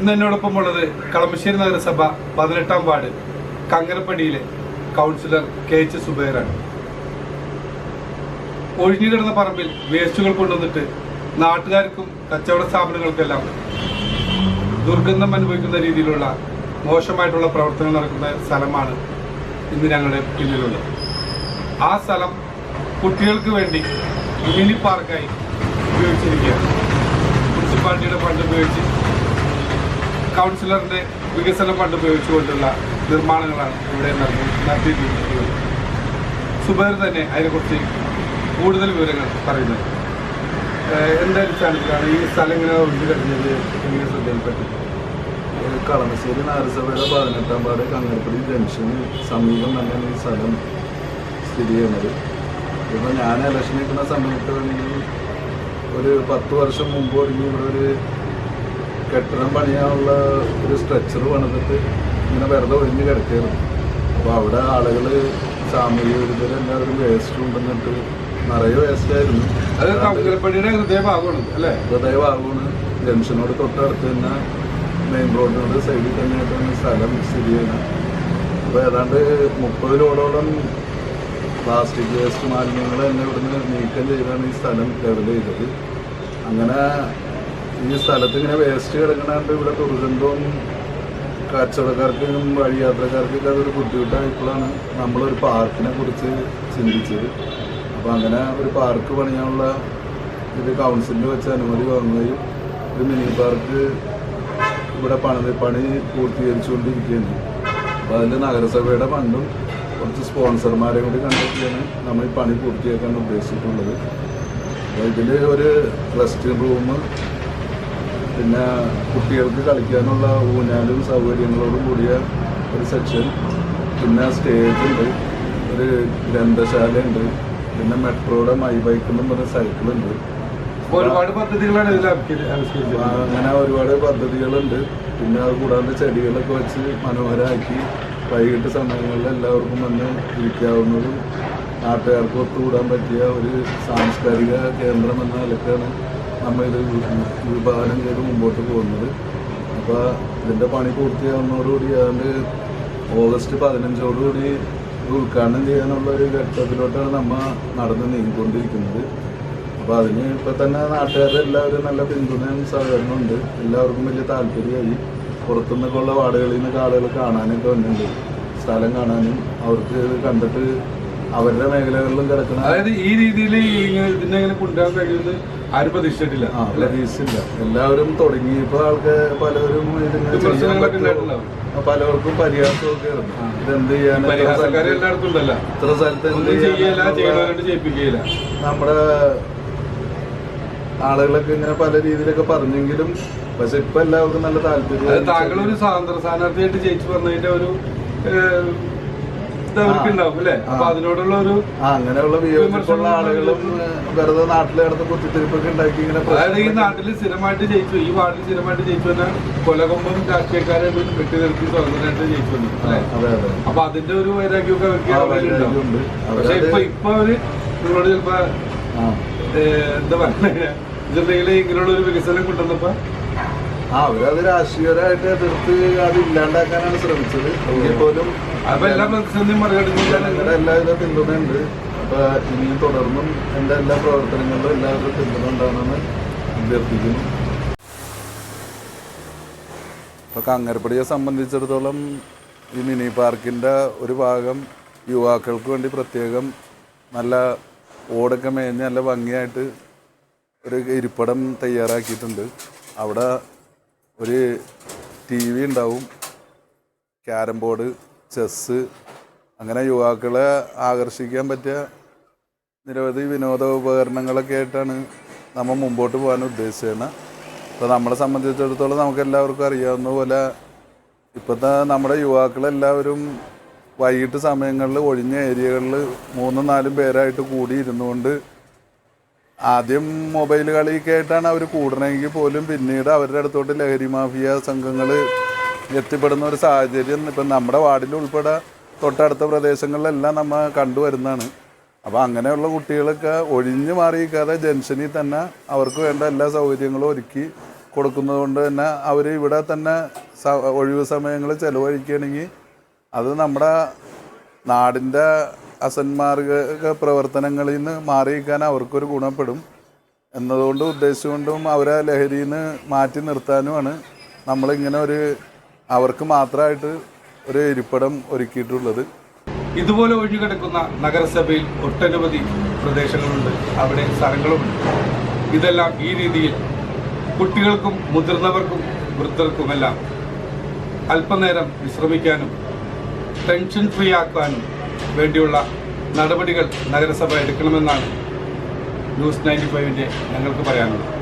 ഇന്ന് എന്നോടൊപ്പം ഉള്ളത് കളമശ്ശേരി നഗരസഭ 18-ാം വാർഡ് കങ്ങരപ്പടിയിലെ കൗൺസിലർ KH സുബൈറാണ്. ഒഴിഞ്ഞു കിടന്ന പറമ്പിൽ വേസ്റ്റുകൾ കൊണ്ടുവന്നിട്ട് നാട്ടുകാർക്കും കച്ചവട സ്ഥാപനങ്ങൾക്കെല്ലാം ദുർഗന്ധം അനുഭവിക്കുന്ന രീതിയിലുള്ള മോശമായിട്ടുള്ള പ്രവർത്തനങ്ങൾ നടക്കുന്ന സ്ഥലമാണ് ഇന്ന് ഞങ്ങളുടെ പിന്നിലുള്ളത്. ആ സ്ഥലം കുട്ടികൾക്ക് വേണ്ടി മിനി പാർക്കായി ഉപയോഗിച്ചിരിക്കുകയാണ്. മുനിസിപ്പാലിറ്റിയുടെ ഫണ്ട് ഉപയോഗിച്ച് കൗൺസിലറിന്റെ വികസന ഫണ്ട് ഉപയോഗിച്ചുകൊണ്ടുള്ള നിർമ്മാണങ്ങളാണ് ഇവിടെ നടത്തിയിരിക്കുന്നത്. സുബൈർ തന്നെ അതിനെക്കുറിച്ച് കൂടുതൽ വിവരങ്ങൾ പറയുന്നത്. എന്താടിസ്ഥാനത്തിലാണ് ഈ സ്ഥലം ഇങ്ങനെ ഒഴിഞ്ഞു കഴിഞ്ഞത് എങ്ങനെ ശ്രദ്ധയിൽപ്പെട്ടു? കളമശ്ശേരി നഗരസഭയുടെ 18-ാം വാർഡ് കങ്ങരപ്പടി ജംഗ്ഷന് സമീപം തന്നെയാണ് ഈ സ്ഥലം സ്ഥിതി ചെയ്യുന്നത്. ഇപ്പോൾ ഞാൻ ഇലക്ഷൻ നിൽക്കുന്ന സമയത്ത് ഒരു 10 വർഷം മുമ്പ് തുടങ്ങി ഇവിടെ ഒരു കെട്ടിടം പണിയാനുള്ള ഒരു സ്ട്രക്ചർ പണിതിട്ട് ഇങ്ങനെ വെറുതെ ഒഴിഞ്ഞ് കിടക്കുകയായിരുന്നു. അപ്പോൾ അവിടെ ആളുകൾ സാമൂഹിക വിരുദ്ധരെല്ലാവരും വേസ്റ്റ് കൊണ്ടുവന്നിട്ട് നിറയെ വേസ്റ്റായിരുന്നു. അത് കങ്ങരപ്പടിയുടെ ഹൃദയഭാഗമാണ് അല്ലേ? ഹൃദയഭാഗമാണ്. ജംഗ്ഷനോട് തൊട്ടടുത്ത് തന്നെ മെയിൻ റോഡിനോട് സൈഡിൽ തന്നെയായിട്ടാണ് സ്ഥലം സ്ഥിതി ചെയ്യുന്നത്. അപ്പോൾ ഏതാണ്ട് 30 ലോഡോളം പ്ലാസ്റ്റിക് വേസ്റ്റ് മാലിന്യങ്ങൾ തന്നെ ഇവിടുന്ന് നീക്കം ചെയ്താണ് ഈ സ്ഥലം ലെവൽ ചെയ്തത്. അങ്ങനെ ഈ സ്ഥലത്ത് ഇങ്ങനെ വേസ്റ്റ് കിടക്കണാണ്ട് ഇവിടെ ദുർഗന്ധവും കച്ചവടക്കാർക്കും വഴിയാത്രക്കാർക്കൊക്കെ അതൊരു ബുദ്ധിമുട്ടായപ്പോഴാണ് നമ്മളൊരു പാർക്കിനെ കുറിച്ച് ചിന്തിച്ചത്. അപ്പോൾ അങ്ങനെ ഒരു പാർക്ക് പണിയാനുള്ള ഇത് കൗൺസിലിൽ വെച്ച് അനുമതി വാങ്ങുകയും ഒരു മിനി പാർക്ക് ഇവിടെ പണി പൂർത്തീകരിച്ചുകൊണ്ടിരിക്കുകയാണ്. അപ്പോൾ അതിൽ നഗരസഭയുടെ ഫണ്ടും കുറച്ച് സ്പോൺസർമാരെ കൂടി കണ്ടെത്തിയാണ് നമ്മൾ ഈ പണി പൂർത്തിയാക്കാൻ ഉദ്ദേശിച്ചിട്ടുള്ളത്. അപ്പോൾ ഇതിൽ ഒരു റെസ്റ്റ് റൂം, പിന്നെ കുട്ടികൾക്ക് കളിക്കാനുള്ള ഊഞ്ഞാലും സൗകര്യങ്ങളോടും കൂടിയ ഒരു സെക്ഷൻ, പിന്നെ സ്റ്റേജുണ്ട്, ഒരു ഗ്രന്ഥശാലയുണ്ട്, പിന്നെ മെട്രോയുടെ മൈ ബൈക്ക് എന്നും പറഞ്ഞ സൈക്കിളുണ്ട്. ഒരുപാട് പദ്ധതികളാണ് അങ്ങനെ ഒരുപാട് പദ്ധതികളുണ്ട്. പിന്നെ അത് കൂടാതെ ചെടികളൊക്കെ വെച്ച് മനോഹരമാക്കി വൈകിട്ട് സമയങ്ങളിൽ എല്ലാവർക്കും വന്ന് ഇരിക്കാവുന്നതും നാട്ടുകാർക്ക് ഒത്തുകൂടാൻ പറ്റിയ ഒരു സാംസ്കാരിക കേന്ദ്രം എന്ന നിലക്കാണ് നമ്മൾ ഇത് വിഭാവനം ചെയ്ത് മുമ്പോട്ട് പോകുന്നത്. അപ്പോൾ ഇതിൻ്റെ പണി പൂർത്തിയാവുന്നതോടുകൂടി ഏതാണ്ട് ഓഗസ്റ്റ് 15ഓടുകൂടി ഇത് ഉദ്ഘാടനം ചെയ്യാനുള്ള ഒരു ഘട്ടത്തിലോട്ടാണ് നമ്മൾ നടന്ന് നീങ്ങിക്കൊണ്ടിരിക്കുന്നത്. അപ്പോൾ അതിന് ഇപ്പോൾ തന്നെ നാട്ടുകാരുടെ എല്ലാവരും നല്ല പിന്തുണയും സഹകരണമുണ്ട്. എല്ലാവർക്കും വലിയ താല്പര്യമായി. പുറത്തുനിന്നൊക്കെ ഉള്ള വാർഡുകളിൽ നിന്നൊക്കെ ആളുകൾ കാണാനൊക്കെ വന്നിട്ടുണ്ട്. സ്ഥലം കാണാനും അവർക്ക് കണ്ടിട്ട് അവരുടെ മേഖലകളിലും കിടക്കണം. അതായത് ഈ രീതിയിൽ ഇതിനെങ്ങനെ കൊണ്ടുപോകാൻ കഴിയുന്നത് ആരും പ്രതീക്ഷിച്ചിട്ടില്ല. പ്രതീക്ഷിച്ചില്ല. എല്ലാവരും തുടങ്ങിയപ്പോൾ ആൾക്കാർ പലരും പലർക്കും പരിഹാസമൊക്കെ ഇതെന്ത് ചെയ്യാൻ ഇത്ര സ്ഥലത്ത് നമ്മുടെ ആളുകളൊക്കെ ഇങ്ങനെ പല രീതിയിലൊക്കെ പറഞ്ഞെങ്കിലും പക്ഷെ ഇപ്പൊ എല്ലാവർക്കും നല്ല താല്പര്യം. താങ്കൾ ഒരു സ്വതന്ത്ര സ്ഥാനാർത്ഥിയായിട്ട് ജയിച്ചു പറഞ്ഞതിന്റെ ഒരു അതിനോടുള്ള ഒരു അങ്ങനെയുള്ള വിയോജിപ്പുള്ള ആളുകളും വെറുതെ നാട്ടിലെ കിടന്ന് കുത്തിത്തിരിപ്പൊക്കെ ഉണ്ടാക്കി ഇങ്ങനെ. അതായത് ഈ നാട്ടിൽ സ്ഥിരമായിട്ട് ജയിച്ചു, ഈ വാർഡിൽ സ്ഥിരമായിട്ട് ജയിച്ചു തന്നെ കൊലകൊമ്പം രാഷ്ട്രീയക്കാരെ വെട്ടി നിർത്തി സ്വതന്ത്രമായിട്ട് ജയിച്ചു വന്നു. അതെ അതെ. അപ്പൊ അതിന്റെ ഒരു വൈരാഗ്യമൊക്കെ അവർക്ക്. പക്ഷെ ഇപ്പൊ അവര് നിങ്ങളോട് ചിലപ്പോ എന്താ പറയുക ഇതുണ്ടെങ്കിൽ ഇങ്ങനെയുള്ള ഒരു വികസനം കൊണ്ടുവന്നപ്പോ അവരത് രാഷ്ട്രീയപരമായിട്ട് എതിർത്ത് അത് ഇല്ലാണ്ടാക്കാനാണ് ശ്രമിച്ചത്. എങ്കിൽ പോലും എല്ലാവരുടെ പിന്തുണയുണ്ട്. അപ്പൊ ഇനിയും തുടർന്നും എൻ്റെ എല്ലാ പ്രവർത്തനങ്ങളിലും എല്ലാവരുടെ പിന്തുണ ഉണ്ടാവണമെന്ന് അഭ്യർത്ഥിക്കുന്നു. ഇപ്പൊ കങ്ങരപ്പടിയെ സംബന്ധിച്ചിടത്തോളം ഈ മിനി പാർക്കിൻ്റെ ഒരു ഭാഗം യുവാക്കൾക്ക് വേണ്ടി പ്രത്യേകം നല്ല ഓടൊക്കെ മേഞ്ഞ് നല്ല ഭംഗിയായിട്ട് ഒരു ഇരിപ്പിടം തയ്യാറാക്കിയിട്ടുണ്ട്. അവിടെ ഒരു TV ഉണ്ടാവും, ക്യാരം ബോർഡ്, ചെസ്സ്, അങ്ങനെ യുവാക്കളെ ആകർഷിക്കാൻ പറ്റിയ നിരവധി വിനോദ ഉപകരണങ്ങളൊക്കെ ആയിട്ടാണ് നമ്മൾ മുമ്പോട്ട് പോകാൻ ഉദ്ദേശിച്ചത്. അപ്പോൾ നമ്മളെ സംബന്ധിച്ചിടത്തോളം നമുക്ക് എല്ലാവർക്കും അറിയാവുന്ന പോലെ ഇപ്പോഴത്തെ നമ്മുടെ യുവാക്കളെല്ലാവരും വൈകിട്ട് സമയങ്ങളിൽ ഒഴിഞ്ഞ ഏരിയകളിൽ 3-4 പേരായിട്ട് കൂടി ഇരുന്നുകൊണ്ട് ആദ്യം മൊബൈൽ കളിയൊക്കെ ആയിട്ടാണ് അവർ കൂടണമെങ്കിൽ പോലും പിന്നീട് അവരുടെ അടുത്തോട്ട് ലഹരി മാഫിയ സംഘങ്ങൾ എത്തിപ്പെടുന്ന ഒരു സാഹചര്യം ഇപ്പം നമ്മുടെ വാർഡിൽ ഉൾപ്പെടെ തൊട്ടടുത്ത പ്രദേശങ്ങളിലെല്ലാം നമ്മൾ കണ്ടുവരുന്നതാണ്. അപ്പോൾ അങ്ങനെയുള്ള കുട്ടികളൊക്കെ ഒഴിഞ്ഞു മാറിയിരിക്കാതെ ജംഗ്ഷനിൽ തന്നെ അവർക്ക് വേണ്ട എല്ലാ സൗകര്യങ്ങളും ഒരുക്കി കൊടുക്കുന്നത് കൊണ്ട് തന്നെ അവർ ഇവിടെ തന്നെ ഒഴിവ് സമയങ്ങൾ ചിലവഴിക്കുകയാണെങ്കിൽ അത് നമ്മുടെ നാടിൻ്റെ അസന്മാർഗ പ്രവർത്തനങ്ങളിൽ നിന്ന് മാറിയിരിക്കാൻ അവർക്കൊരു ഗുണപ്പെടും എന്നതുകൊണ്ട് ഉദ്ദേശിച്ചുകൊണ്ടും അവരെ ലഹരിയിൽ നിന്ന് മാറ്റി നിർത്താനുമാണ് നമ്മളിങ്ങനെ അവർക്ക് മാത്രമായിട്ട് ഒരു ഇരിപ്പിടം ഒരുക്കിയിട്ടുള്ളത്. ഇതുപോലെ ഒഴിഞ്ഞുകിടക്കുന്ന നഗരസഭയിൽ ഒട്ടനവധി പ്രദേശങ്ങളുണ്ട്, അവിടെ സ്ഥലങ്ങളുമുണ്ട്. ഇതെല്ലാം ഈ രീതിയിൽ കുട്ടികൾക്കും മുതിർന്നവർക്കും വൃദ്ധർക്കുമെല്ലാം അല്പനേരം വിശ്രമിക്കാനും ടെൻഷൻ ഫ്രീ ആക്കാനും വേണ്ടിയുള്ള നടപടികൾ നഗരസഭ എടുക്കണമെന്നാണ് ന്യൂസ് 95-ൻ്റെ ഞങ്ങൾക്ക് പറയാനുള്ളത്.